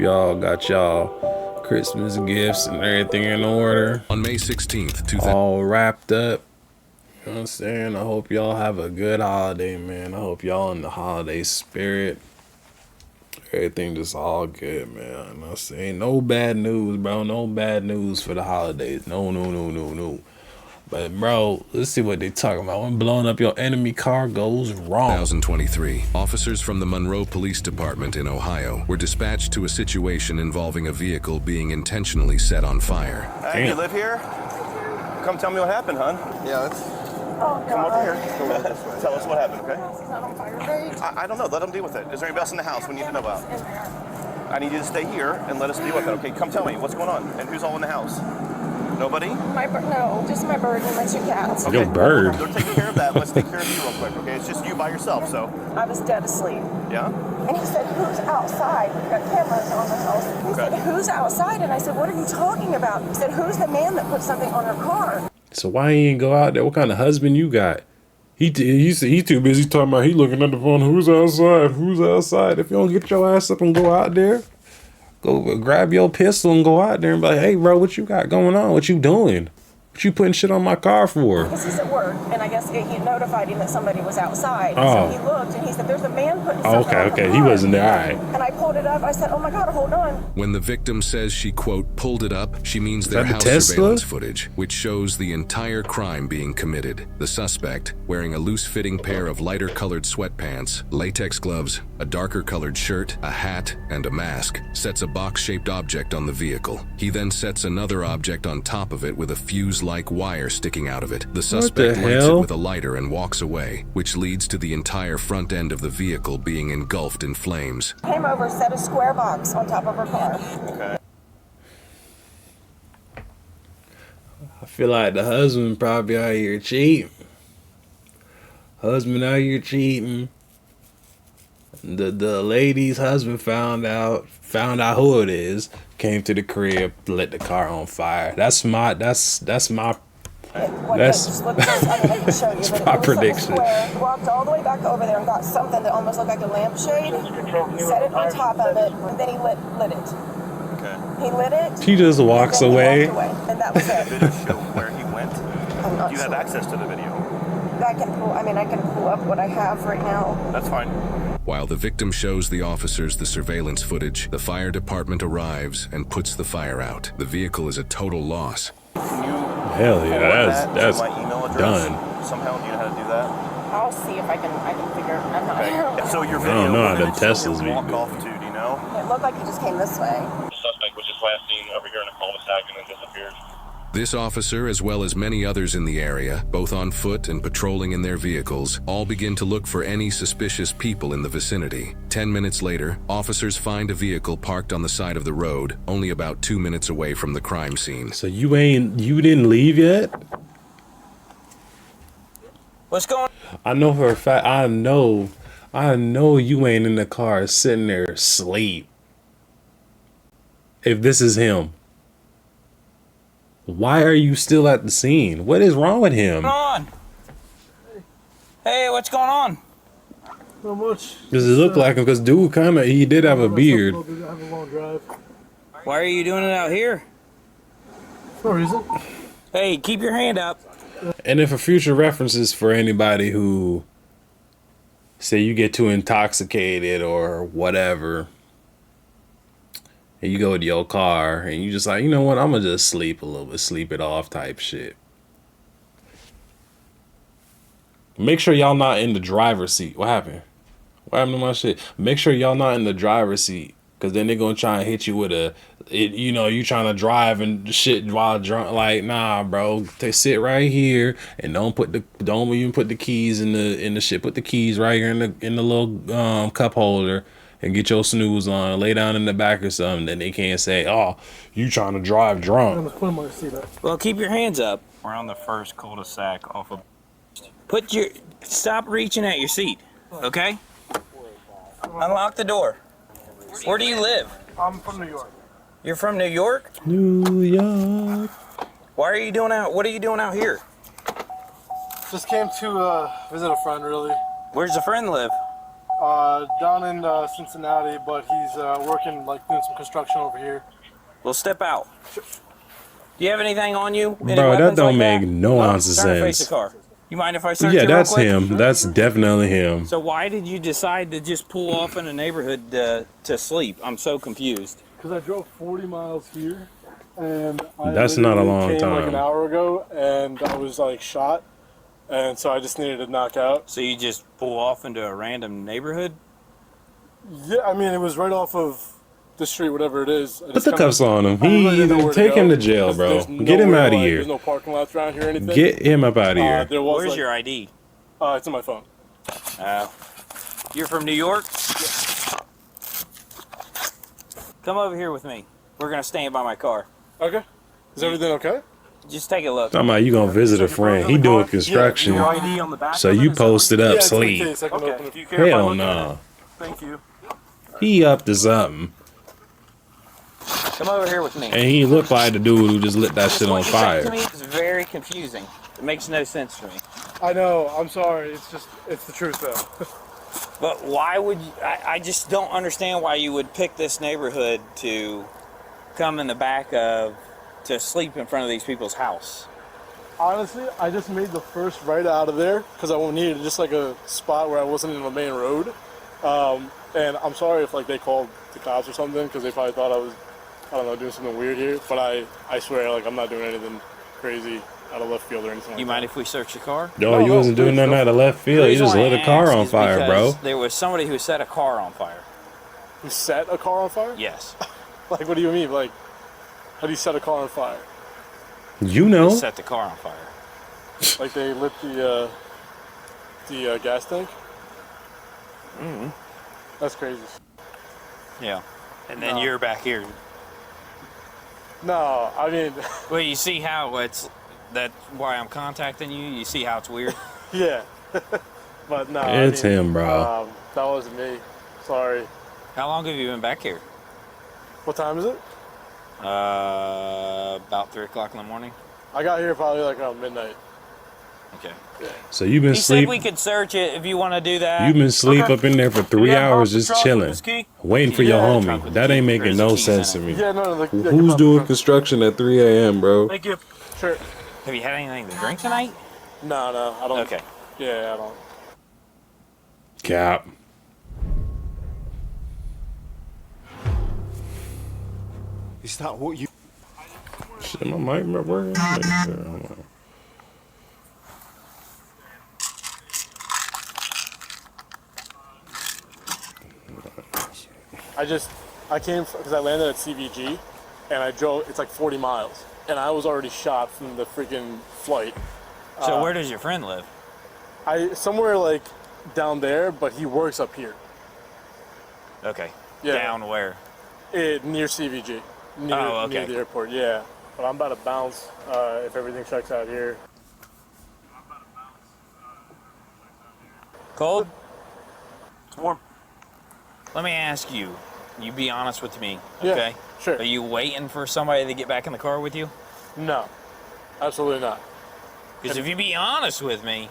Y'all got y'all Christmas gifts and everything in order. On May 16th, 2000. All wrapped up. You know what I'm saying? I hope y'all have a good holiday, man. I hope y'all in the holiday spirit. Everything just all good, man. You know what I'm saying? No bad news, bro. No bad news for the holidays. No. But, bro, let's see what they talking about. When blowing up your enemy car goes wrong. 2023, officers from the Monroe Police Department in Ohio were dispatched to a situation involving a vehicle being intentionally set on fire. Hey, you live here? Come tell me what happened, hon. Yeah, let's come over here. Tell us what happened, okay? I don't know. Let them deal with it. Is there anybody else in the house we need to know about? I need you to stay here and let us deal with it, okay? Come tell me what's going on and who's all in the house. Nobody? No, just my bird and my two cats. Okay. Your bird? They're taking care of that. Let's take care of you real quick, okay? It's just you by yourself, so. I was dead asleep. Yeah? And he said, who's outside? We've got cameras on the house. He said, who's outside? And I said, what are you talking about? He said, who's the man that put something on her car? So why he ain't go out there? What kind of husband you got? He too busy talking about he looking at the phone. Who's outside? Who's outside? If you don't get your ass up and go out there, go grab your pistol and go out there and be like, hey, bro, what you got going on? What you doing? What you putting shit on my car for? Because he's at work, and I guess he notified him that somebody was outside. Oh. So he looked, and he said, there's a man putting something on the car. He wasn't there. All right. And I pulled it up. I said, oh, my God, hold on. When the victim says she, quote, pulled it up, she means their house surveillance footage, which shows the entire crime being committed. The suspect, wearing a loose-fitting pair of lighter-colored sweatpants, latex gloves, a darker-colored shirt, a hat, and a mask, sets a box-shaped object on the vehicle. He then sets another object on top of it with a fuse-like wire sticking out of it. The suspect lights it with a lighter and walks away, which leads to the entire front end of the vehicle being engulfed in flames. Came over, set a square box on top of her car. Okay. I feel like the husband probably out here cheating. Husband out here cheating. The lady's husband found out who it is, came to the crib, lit the car on fire. That's my prediction. He walked all the way back over there and got something that almost looked like a lampshade, set it on top of it, and then he lit it. Okay. He lit it. She just walks away. And that was it. Did it show where he went? I'm not Do you have access to the video? I can pull up what I have right now. That's fine. While the victim shows the officers the surveillance footage, the fire department arrives and puts the fire out. The vehicle is a total loss. Can you Hell yeah, that's my email address? done. Somehow, do you know how to do that? I'll see if I can figure. I'm not Okay. sure. So your I video, don't know how what them did it show Teslas him be, walk but- off to, do you know? It looked like he just came this way. The suspect was just last seen over here in a cul-de-sac and then disappeared. This officer, as well as many others in the area, both on foot and patrolling in their vehicles, all begin to look for any suspicious people in the vicinity. 10 minutes later, officers find a vehicle parked on the side of the road, only about 2 minutes away from the crime scene. So you didn't leave yet? What's going on? I know for a fact, I know you ain't in the car sitting there asleep. If this is him. Why are you still at the scene? What is wrong with him? What's going on? Hey, what's going on? not much. Does it look like him? Because dude he did have a beard. I have a long drive. Why are you doing it out here? No reason. Hey, keep your hand up. And then for future references for anybody who say you get too intoxicated or whatever, and you go to your car and you just like, you know what, I'm gonna just sleep a little bit, sleep it off type shit. Make sure y'all not in the driver's seat. What happened? What happened to my shit? Make sure y'all not in the driver's seat, because then they're gonna try and hit you with you trying to drive and shit while drunk. Like, nah, bro, they sit right here and don't even put the keys in the shit. Put the keys right here in the little cup holder and get your snooze on. Lay down in the back or something. Then they can't say, oh, you trying to drive drunk. Well, keep your hands up. We're on the first cul-de-sac off of... Stop reaching at your seat, okay? Unlock the door. Where do you live? I'm from New York. You're from New York? New York. What are you doing out here? Just came to visit a friend, really. Where's the friend live? Down in Cincinnati, but he's working, like, doing some construction over here. Well, step out. Do you have anything on you? Any Bro, that weapons don't like make no ounce of Turn and face the sense. car. You mind if I search Yeah, you real that's quick? him. That's definitely him. So why did you decide to just pull off in a neighborhood to sleep? I'm so confused. Because I drove 40 miles here, and I That's not a long came like time. an hour ago, and I was like shot, and so I just needed to knock out. So you just pull off into a random neighborhood? Yeah, I mean, it was right off of the street, whatever it is. Put the cuffs on him. I really didn't know where Take to him go, to jail, 'cause bro. there's Get him nowhere, out of like, here. There's no parking lots around here or anything. Get him up out of here. There was, Where's like, your ID? It's on my phone. You're from New York? Come over here with me. We're gonna stand by my car. Okay. Is everything okay? Just take a look. Talking about you gonna visit a friend. He doing construction. Your ID on the back. So of it? you Is that what posted you- up Yeah, it's in the sleep. case. I can open Okay. it. Do you care if I Hell look at no. it? Thank you. He up to something. Come over here with me. And he looked like the dude who just lit that shit on What you said to fire. me is very confusing. It makes no sense to me. I know. I'm sorry. It's the truth, though. But why would you? I just don't understand why you would pick this neighborhood to come in the back of to sleep in front of these people's house. Honestly, I just made the first right out of there because I needed just like a spot where I wasn't in the main road. And I'm sorry if like they called the cops or something because they probably thought I was, I don't know, doing something weird here. But I swear, like I'm not doing anything crazy out of left field or anything. You mind if we search the car? Yo, No, you wasn't doing nothing out of left field. You just lit a car on fire, bro. There was somebody who set a car on fire. Who set a car on fire? Yes. Like, what do you mean? Like, how do you set a car on fire? You know. Set the car on fire. Like they lit the gas tank? Mm-hmm. That's crazy. Yeah. And then No. you're back here. No, I mean, Well, you see how that's why I'm contacting you? You see how it's weird? yeah. But no. It's him, bro. That wasn't me. Sorry. How long have you been back here? What time is it? About 3 o'clock in the morning. I got here probably like around midnight. Okay. So you've been He said we sleep. could search it if you want to do that. You've been asleep Okay. up in there for 3 Yeah, hours pop the just trunk with chilling, his key. waiting for your Yeah, trunk homie. with That the ain't key. making There's no the keys sense to in it. me. Yeah, no, like, yeah, Who's come doing on. construction at 3 a.m., bro? Thank you. Sure. Have you had anything to drink tonight? No, I don't. Okay. Yeah, I don't. Cap. Is that what you... Shit, my mic not working. Make sure. Hold on. I came because I landed at CVG, and I drove. It's like 40 miles, and I was already shot from the freaking flight. So where does your friend live? Somewhere like down there, but he works up here. Okay. Yeah. Down where? Near CVG, Oh, okay. near the airport. Yeah, but I'm about to bounce if everything checks out here. Cold? It's warm. Let me ask you. You be honest with me, Yeah, okay? sure. Are you waiting for somebody to get back in the car with you? No, absolutely not. Because if you be honest with me,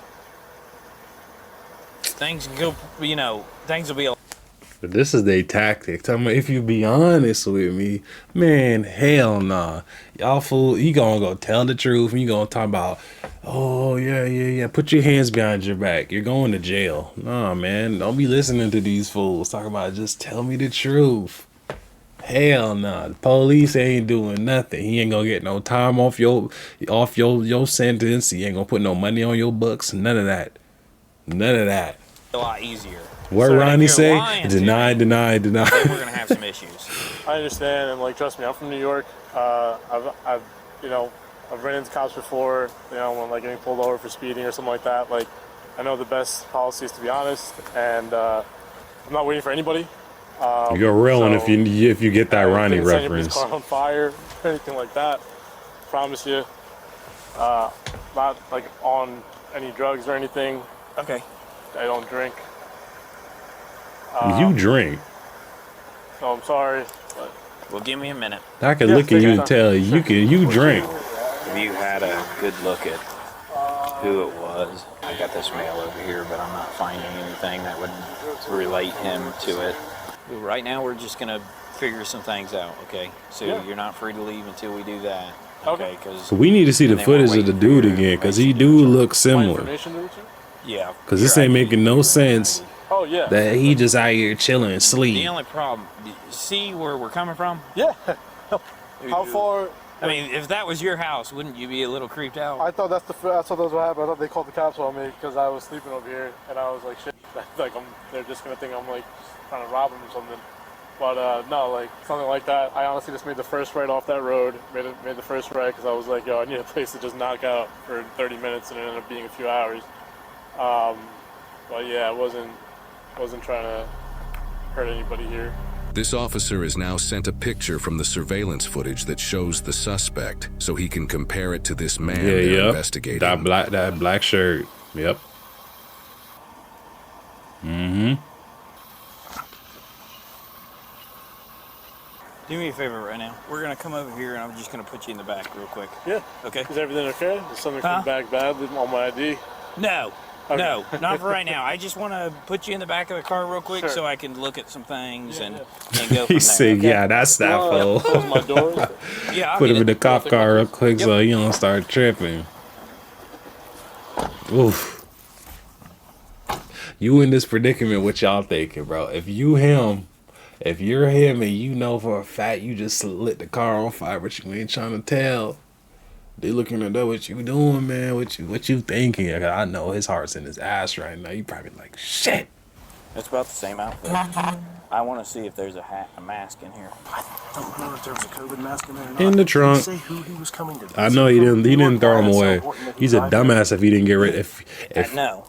things go. Things will be. But this is their tactic. Tell me if you be honest with me, man. Hell nah, y'all fool. You gonna go tell the truth, and you gonna talk about, oh yeah. Put your hands behind your back. You're going to jail. Nah, man. Don't be listening to these fools talking about. Just tell me the truth. Hell nah. The police ain't doing nothing. He ain't gonna get no time off your sentence. He ain't gonna put no money on your books. None of that. None of that. A lot easiher. What So if Ronnie you're say? lying to Deny. me, then we're Deny. gonna have some issues. I understand, and like, trust me, I'm from New York. I've ran into cops before. When like getting pulled over for speeding or something like that. Like, I know the best policy is to be honest, and I'm not waiting for anybody. You're a real one if you get that Ronnie Didn't set anybody's reference. car on fire, anything like that. Promise you. Not like on any drugs or anything. Okay. I don't drink. You drink. So I'm sorry, but Well, give me a minute. I can Yeah, look at take you your and time. tell you drink. Have you had a good look at who it was? I got this male over here, but I'm not finding anything that would relate him to it. Right now, we're just gonna figure some things out, okay? So you're not free to leave until we do that, okay? Because We need to see the footage of the dude again, because he do look similar. Yeah. Because this ain't making no sense Oh yeah. that he just out here chilling and The sleep. only problem, see where we're coming from? Yeah. How far? I mean, if that was your house, wouldn't you be a little creeped out? I thought that's what happened. I thought they called the cops on me because I was sleeping over here, and I was like, shit, like they're just gonna think I'm like trying to rob them or something. But no, like something like that. I honestly just made the first right off that road. Made the first right because I was like, yo, I need a place to just knock out for 30 minutes, and it ended up being a few hours. But yeah, I wasn't trying to hurt anybody here. This officer has now sent a picture from the surveillance footage that shows the suspect, so he can compare it to this man they're investigating. That black shirt. Yep. Mm-hmm. Do me a favor right now. We're gonna come over here, and I'm just gonna put you in the back real quick. Yeah. Okay. Is everything okay? Is something come back bad on my ID? No. Okay. No, not for right now. I just want to put you in the back of the car real quick Sure. so I can look at some things and go from there. He said, okay? yeah, that's that fool. Close my doors. Yeah, I'll Put get him in it. the cop car real quick so you don't start tripping. Oof. You in this predicament, what y'all thinking, bro? If you're him and you know for a fact you just lit the car on fire, but you ain't trying to tell, they looking to know what you doing, man. What you thinking? I know his heart's in his ass right now. You probably like, shit. It's about the same outfit. I want to see if there's a mask in here. I don't know if there was a COVID mask in there or not. In the trunk. Did he say who he was coming to visit? I know he didn't throw him away. He's a dumbass if he didn't get rid. If No.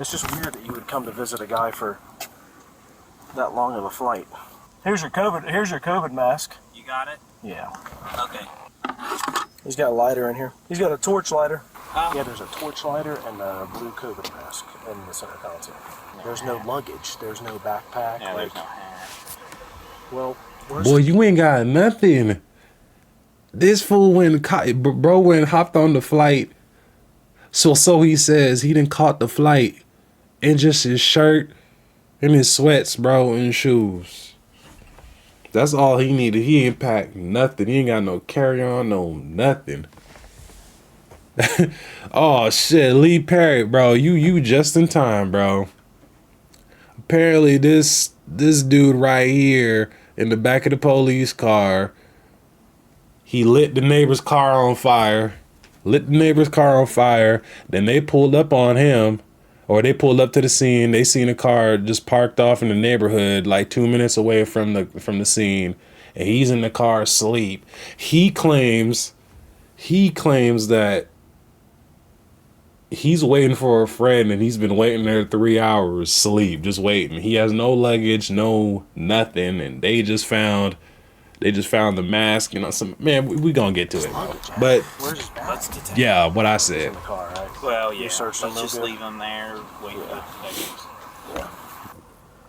It's just weird that you would come to visit a guy for that long of a flight. Here's your COVID mask. You got it? Yeah. Okay. He's got a lighter in here. He's got a torch lighter. Yeah, there's a torch lighter and a blue COVID mask in the center console. There's no luggage. There's no backpack. Yeah, there's no hat. Well, where's boy, you ain't got nothing. This fool went hopped on the flight. So he says he done caught the flight in just his shirt and his sweats, bro, and shoes. That's all he needed. He ain't packed nothing. He ain't got no carry-on, no nothing. Oh shit, Lee Perry, bro, you just in time, bro. Apparently this dude right here in the back of the police car, he lit the neighbor's car on fire. Then they pulled up on him, or they pulled up to the scene. They seen a car just parked off in the neighborhood, like 2 minutes away from the scene, and he's in the car asleep. He claims that he's waiting for a friend, and he's been waiting there 3 hours, sleep, just waiting. He has no luggage, no nothing, and they just found the mask, man, we gonna get to it. But yeah, what I said. in the car, right? Well, yeah. You searched them Let's just real good? leave them there. Wait for the detectives.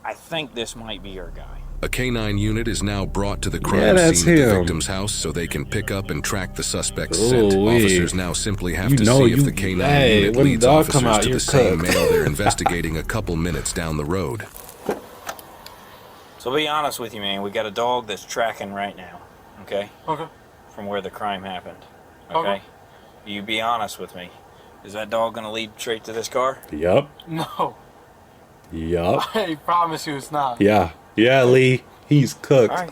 I think this might be our guy. A canine unit is now brought to the crime that's scene at the him. victim's house so they can pick up and track the suspect's Ooh, scent. wee. Officers now simply have You to know see if you- the canine hey, unit when the leads dog come officers out, to you're the same cooked. male they're investigating a couple minutes down the road. So be honest with you, man. We got a dog that's tracking right now. Okay? Okay. From where the crime happened. Okay? You be honest with me. Is that dog gonna lead straight to this car? Yup. No. Yup. I promise you it's not. Yeah, Lee. He's cooked. All right.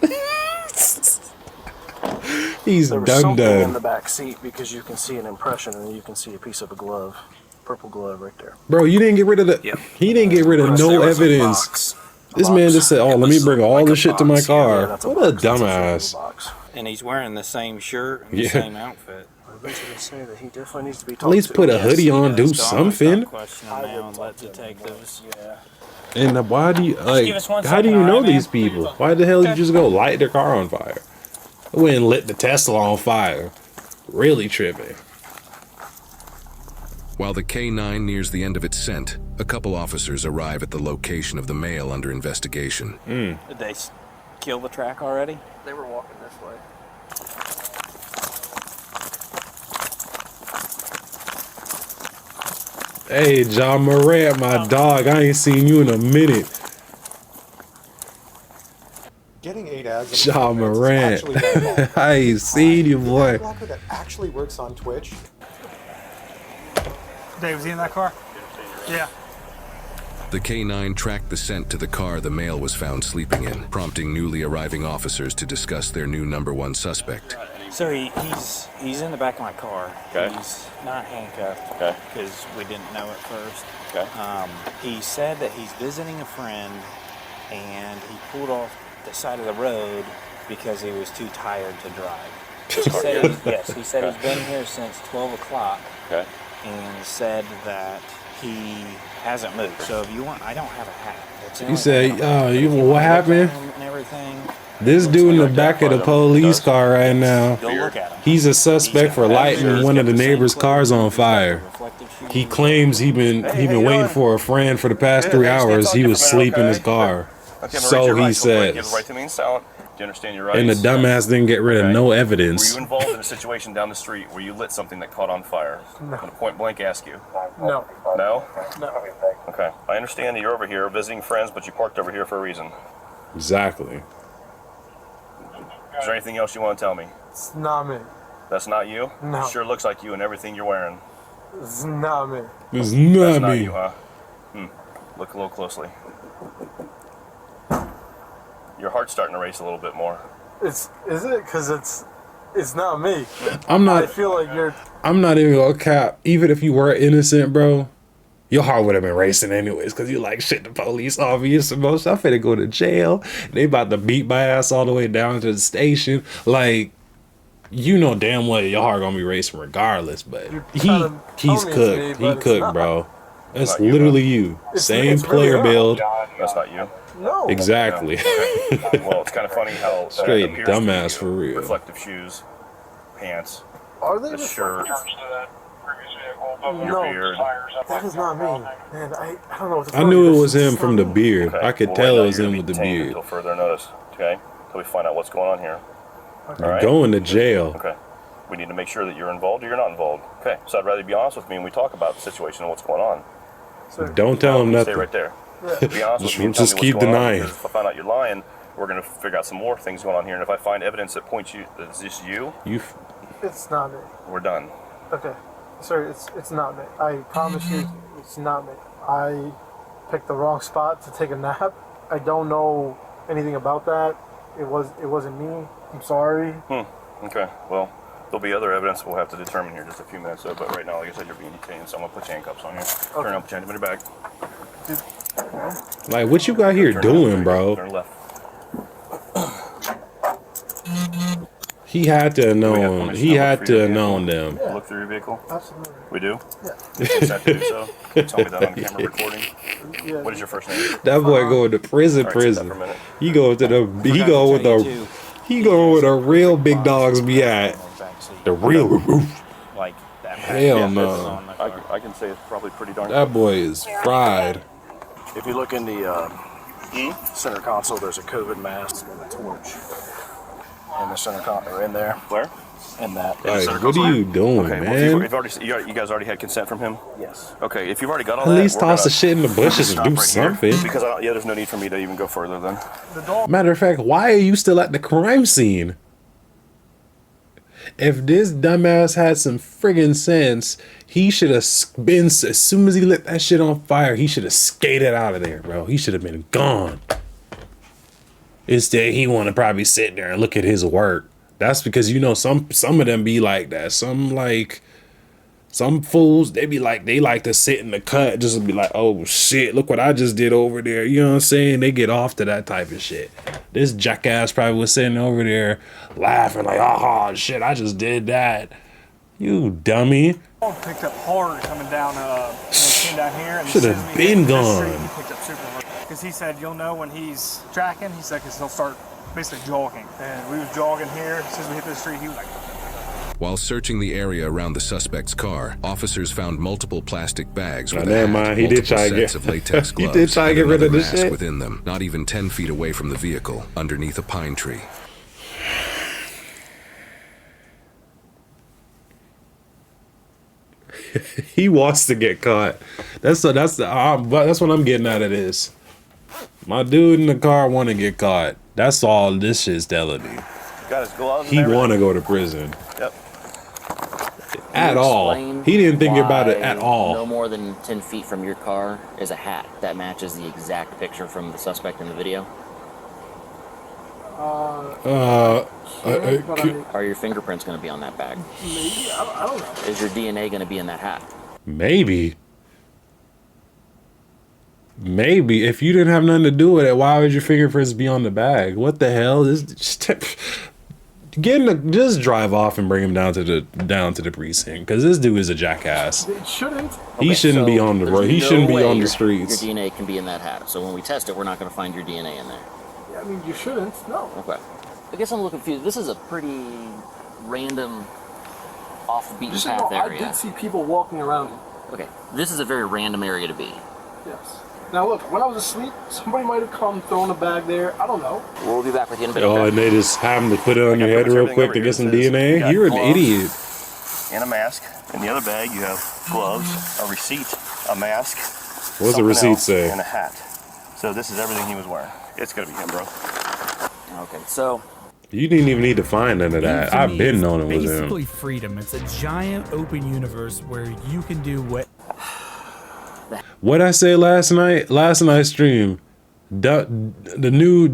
He's There was something in done. the back seat because you can see an impression and you can see a piece of a glove, purple glove right there. Bro, you didn't get rid of the. Yep. He didn't get rid of no There was a evidence. box. This man just said, "Oh, let me bring all the shit to my Yeah, car." that's What a box. That's dumbass. physical box. And he's wearing the same shirt and the Yeah. same outfit. I venture to say that he definitely needs to be At talked least to. put a Yes, hoodie he on, does. do So I'm gonna something. stop questioning him now and let detectives. Yeah. And why do you give us one How do second, you know alright, man? these people? Why the hell you just go light their car on fire? I went and lit the Tesla on fire. Really tripping. While the K9 nears the end of its scent, a couple officers arrive at the location of the male under investigation. Did they kill the track already? They were walking this way. Hey, John Morant, my dog. I ain't seen you in a minute. Getting 8 ads. John Morant. I ain't seen you, boy. Blocker that actually works on Twitch. Dave, was he in that car? Yeah. The K-9 tracked the scent to the car the male was found sleeping in, prompting newly arriving officers to discuss their new #1 suspect. So he's in the back of my car. Okay. He's not handcuffed. Okay. Because we didn't know at first. Okay. He said that he's visiting a friend, and he pulled off the side of the road because he was too tired to drive. He said he said he's been here since 12 o'clock. Okay. And said that he hasn't moved. So if you want, I don't have a hat. That's the You only say, thing I don't have. what happened? And everything. This dude in the back of the police car right now. Go look at him. He's a suspect for lighting one of the neighbor's cars on fire. He claims he been waiting for a friend for the past 3 hours. He was asleep in his car. So he says. Give the right to remain silent. Do you understand your rights? And the dumbass didn't get rid of no Were evidence. you involved in a situation down the street where you lit something that caught on fire? No. I'm gonna point blank ask you. No. No? No. Okay. I understand that you're over here visiting friends, but you parked over here for a reason. Exactly. Is there anything else you want to tell me? It's not me. That's not you? No. Sure looks like you and everything you're wearing. It's not me. It's That's not not me. you, huh? Look a little closely. Your heart's starting to race a little bit more. Is it? Because it's not me. I'm I not. feel like you're. I'm not even gonna cap. Even if you were innocent, bro, your heart would have been racing anyways. Cause you like shit. The police obvious most. I'm finna go to jail. They about to beat my ass all the way down to the station. Like, you know damn well your heart gonna be racing regardless. But he's cooked. Me, He cooked, bro. That's Not you, literally you. Same it's player really build. That's not you. No. Exactly. Well, it's kind of funny how Straight appears to be dumbass you. for real. Reflective shoes, pants, Are they? the shirt, your No. beard. That is not me. Man, I don't know what to I tell knew you. it was This him is from not the me. beard. Okay. I could Well, tell right it now was you're him gonna with the be detained beard. until further notice. Okay. Until we find out what's going on here. All right. Going to jail. Okay. We need to make sure that you're involved or you're not involved. Okay. So I'd rather you be honest with me and we talk about the situation and what's going on. Don't tell him Stay nothing. right there. Be honest with me and tell Just me keep what's going on, denying. because if I find out you're lying, we're going to figure out some more things going on here. And if I find evidence that points you that it's just you, It's not me. we're done. Okay. Sorry, it's not me. I promise you, it's not me. I picked the wrong spot to take a nap. I don't know anything about that. It wasn't me. I'm sorry. Okay. Well, there'll be other evidence we'll have to determine here in just a few minutes. So, but right now, like I said, you're being detained, so I'm gonna put handcuffs on you. Turn around, put your hands in your bag. Like, what you got here Turn doing, left, bro? Turn left. He had to have Do we have known. permission He to look had through to your have vehicle? known them. Look through your vehicle. Absolutely. We do. Yeah. Just have to do so. Tell me that on camera recording. Yeah. What is your first name? That boy going to prison, All right, sit down prison. for a minute. He go to the. He go with the. He go where the real big dogs be at. The real. Like that. Hell Yeah, no. I can say it's probably pretty darn. That boy is fried. If you look in the center console, there's a COVID mask and a torch in the center console, or in there. Where? In that. Like, what are you doing, Okay, well, man? you've already, you guys already had consent from him? Yes. Okay, if you've already got all At that, least we're toss gonna- the shit in the bushes and stop do right here, something. Because there's no need for me to even go further then. Matter of fact, why are you still at the crime scene? If this dumbass had some friggin' sense, he should have been, as soon as he lit that shit on fire, he should have skated out of there, bro. He should have been gone. Instead, he want to probably sit there and look at his work. That's because, you know, some of them be like that. Some fools, they like to sit in the cut, just to be like, oh shit, look what I just did over there. You know what I'm saying? They get off to that type of shit. This jackass probably was sitting over there laughing like, oh shit, I just did that. You dummy. Picked up hard coming down, came down here. And Should have been gone. He picked up super hard. Because he said, you'll know when he's tracking. He said, because he'll start basically jogging. And we was jogging here. As soon as we hit the street, he was like... While searching the area around the suspect's car, officers found multiple plastic bags with never mind. He did try to sets get- of latex he gloves did try to and get rid of another the mask shit. within them, not even 10 feet away from the vehicle, underneath a pine tree. He wants to get caught. That's what I'm getting out of this. My dude in the car want to get caught. That's all this shit's telling me. Got his gloves. He want to go to prison. Yep. At all. He didn't think about it at all. No more than 10 feet from your car is a hat that matches the exact picture from the suspect in the video. Are your fingerprints going to be on that bag? Maybe. I don't know. Is your DNA going to be in that hat? Maybe. Maybe. If you didn't have nothing to do with it, why would your fingerprints be on the bag? What the hell? Just drive off and bring him down to the precinct, because this dude is a jackass. It shouldn't. He shouldn't be on the road. He shouldn't be on the Your streets. DNA can be in that hat. So when we test it, we're not going to find your DNA in there. Yeah, I mean, you shouldn't. No. Okay. I guess I'm a little confused. This is a pretty random, off the beaten path area. I did see people walking around it. Okay. This is a very random area to be. Yes. Now look, when I was asleep, somebody might have come, thrown a bag there. I don't know. We'll be back with you in a bit. Oh, and they just have him to put it on your head real quick to get some DNA? You're an idiot. And a mask. In the other bag, you have gloves, a receipt, a mask. What's the receipt say? And a hat. So this is everything he was wearing. It's gonna be him, bro. Okay, so you didn't even need to find none of that. I've been knowing it was him. Basically freedom. It's a giant open universe where you can do what. What I say last night's stream, the new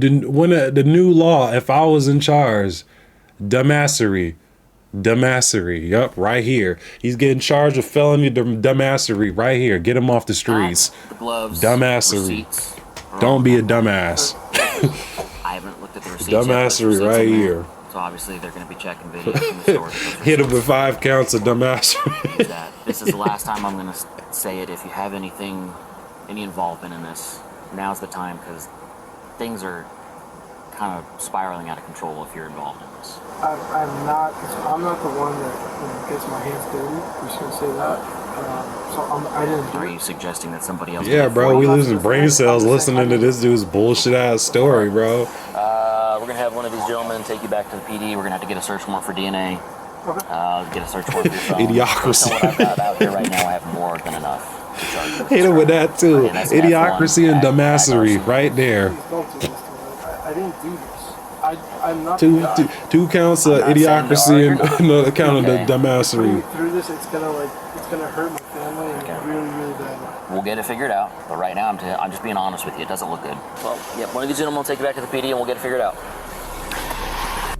law. If I was in charge, dumbassery. Yup, right here. He's getting charged with felony dumbassery right here. Get him off the streets. The gloves, Dumbassery. receipts. Don't be a dumbass. I haven't looked at the receipts. Dumbassery right here. So obviously they're going to be checking videos from the store. Hit him with 5 counts of dumbassery. This is the last time I'm going to say it. If you have any involvement in this, now's the time, because things are kind of spiraling out of control if you're involved in this. I'm not the one that gets my hands dirty. I'm just gonna say that. I didn't do Are it. you suggesting that somebody else? Yeah, bro, we losing brain cells listening to this dude's bullshit ass story, bro. We're gonna have one of these gentlemen take you back to the PD. We're gonna have to get a search warrant for DNA. Get a search warrant for your phone. Idiocracy. What I've got out here right now, I have more than enough to charge you. Hit him with that too. Idiocracy and dumbassery right there. Don't do this to me. I didn't do this. I'm not Two counts of idiocracy and another count of the dumbassery. Through this, it's gonna hurt my family and really, really bad. We'll get it figured out. But right now, I'm just being honest with you. It doesn't look good. Well, yeah, one of these gentlemen will take you back to the PD and we'll get it figured out.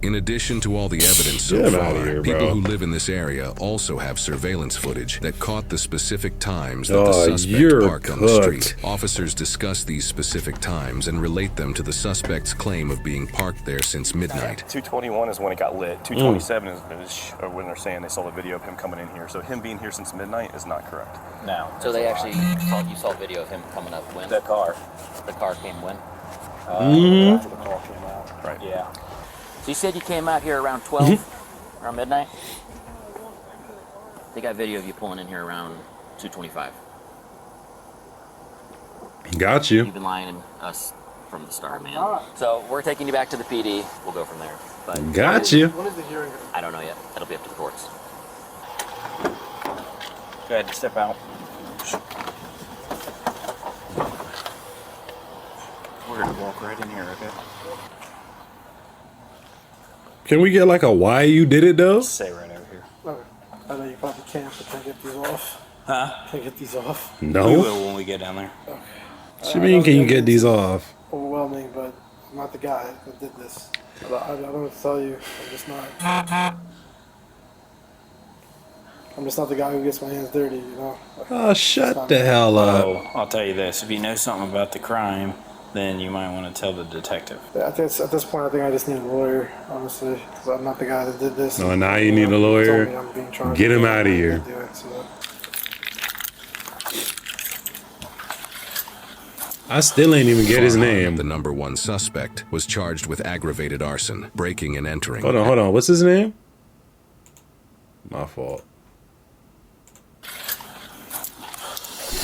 In addition to all the evidence so far, people who live in this area also have surveillance footage that caught the specific times that the suspect parked on the street. Officers discuss these specific times and relate them to the suspect's claim of being parked there since midnight. 221 is when it got lit. 227 is when they're saying they saw the video of him coming in here. So him being here since midnight is not correct. No. So they actually saw video of him coming up when? The car came when? After the car came out. Right. Yeah. So you said you came out here around 12, around midnight? They got video of you pulling in here around 2:25. Got you. You've been lying to us from the start, man. So we're taking you back to the PD. We'll go from there. But got you. When is the hearing? I don't know yet. That'll be up to the courts. Go ahead, step out. We're gonna walk right in here, okay? Can we get like a why you did it though? Stay right over here. Okay. I know you probably can't, but can I get these off? Huh? Can I get these off? No. We will when we get down there. Okay. What you mean can you get these off? Overwhelming, but I'm not the guy that did this. I don't know what to tell you. I'm just not. I'm just not the guy who gets my hands dirty, you know? Oh, shut the hell up. Oh, I'll tell you this. If you know something about the crime, then you might want to tell the detective. At this point, I think I just need a lawyer, honestly, because I'm not the guy that did this. No, now you need a lawyer. Get him out of here. I still ain't even get his name. The number 1 suspect was charged with aggravated arson, breaking and entering. Hold on. What's his name? My fault.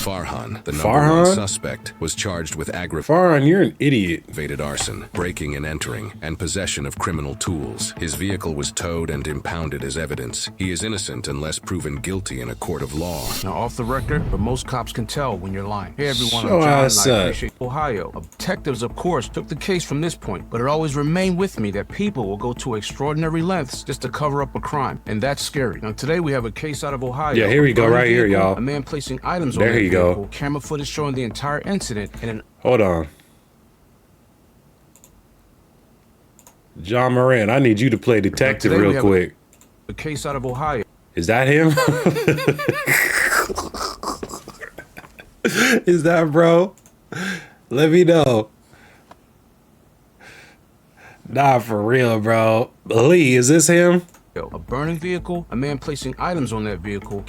Farhan, the number one suspect, was charged with Farhan, you're an idiot. Aggravated arson, breaking and entering, and possession of criminal tools. His vehicle was towed and impounded as evidence. He is innocent unless proven guilty in a court of law. Now, off the record, but most cops can tell when you're lying. Hey, everyone, Show I'm John, us and I appreciate Ohio. Detectives, of course, took the case from this point, but it always remained with me that people will go to extraordinary lengths just to cover up a crime, and that's scary. Now, today we have a case out of Ohio. Yeah, here we go, right here, y'all. A man placing items on there the you vehicle, go. camera footage showing the entire incident, and an... Hold on. John Moran, I need you to play detective real quick. A case out of Ohio. Is that him? Is that bro? Let me know. Nah, for real, bro. Lee, is this him? A burning vehicle, a man placing items on that vehicle,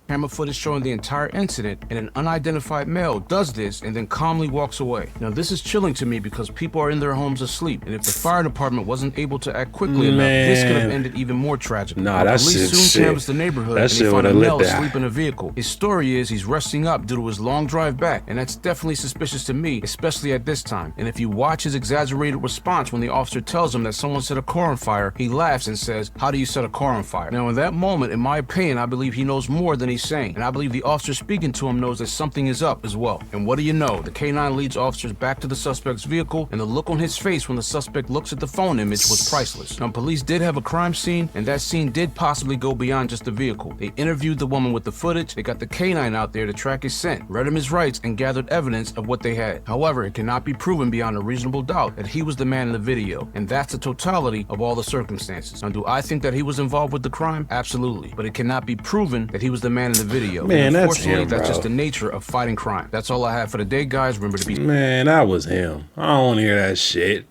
camera footage showing the entire incident, and an unidentified male does this and then calmly walks away. Now, this is chilling to me because people are in their homes asleep, and if the fire department wasn't able to act quickly enough, this could have ended even more tragically. Nah, that police shit's soon canvassed the neighborhood and they found a male asleep in a vehicle. His story is he's resting up due to his long drive back, and that's definitely suspicious to me, especially at this time. And if you watch his exaggerated response when the officer tells him that someone set a car on fire, he laughs and says, "How do you set a car on fire?" Now, in that moment, in my opinion, I believe he knows more than he's saying, and I believe the officer speaking to him knows that something is up as well. And what do you know? The K9 leads officers back to the suspect's vehicle, and the look on his face when the suspect looks at the phone image was priceless. Now, police did have a crime scene, and that scene did possibly go beyond just the vehicle. They interviewed the woman with the footage, they got the K9 out there to track his scent, read him his rights, and gathered evidence of what they had. However, it cannot be proven beyond a reasonable doubt that he was the man in the video, and that's the totality of all the circumstances. Now, do I think that he was involved with the crime? Absolutely. But it cannot be proven that he was the man in the video. Man, that's him, that's bro. just the nature of fighting crime. That's all I have for the day, guys. Remember to be... Man, that was him. I don't want to hear that shit.